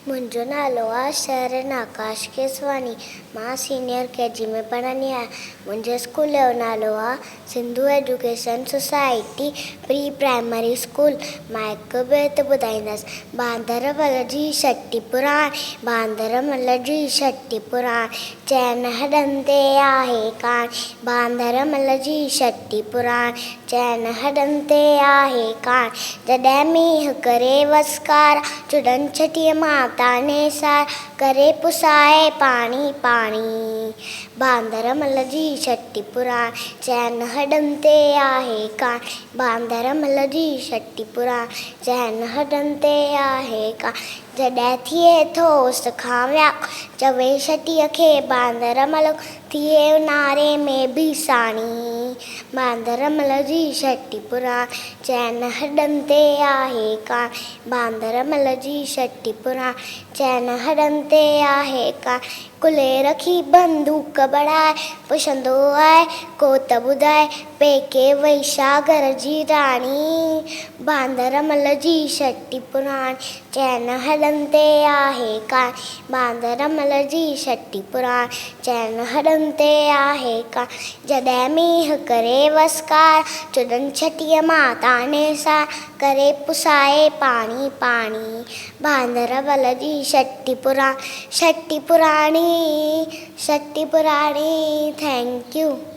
मुंहिंजो नालो आहे शरण आकाश केसवानी। मां सीनियर KG में पढ़ंदी आहियां। मुंहिंजे स्कूल जो नालो आहे Sindhu education society pre primary school. मां हिकु बैत ॿुधाईंदसि। बांदरमल जी शक्ति पुराण, बांदरमल जी शक्ति पुराण, चैन हॾंदे आहे कान, बांदरमल जी शक्ति पुराण, चैन हॾंदे आहे कान। जॾहिं मींहुं करे वसकार, चुॾनि छटीअ माता ने सार, करे पुसाए पाणी पाणी, बांदरमल जी शक्ति पुराण, चैन हॾंदे आहे कान, बांदरमल जी शक्ति पुराण, चैन हॾंदे आहे कान। जॾहिं थिए थो उस खां व्याकुल, चवे छटीअ खे बांदरमल, थिए ऊन्हारे में बि साणी, बांदरमल जी शक्ति पुराण, चैन हॾंदे आहे कान, बांदरमल जी शक्ति पुराण, चैन हॾंदे आहे कान। कुले रखी बंदूक बढ़ाए, पुछंदो आहे को त ॿुधाए, पेके वई सागर जी राणी, बांदरमल जी शक्ति पुराण, चैन हॾंदे आहे कान, बांदरमल जी शक्ति पुराण, चैन हॾंदे आहे कान। जॾहिं मींहुं करे वसकार, चुॾनि छटीअ माता ने सार, करे पुसाए पाणी पाणी, बांदरमल जी शक्ति पुराण, शक्ति पुराणी, शक्ति पुराणी। Thank U.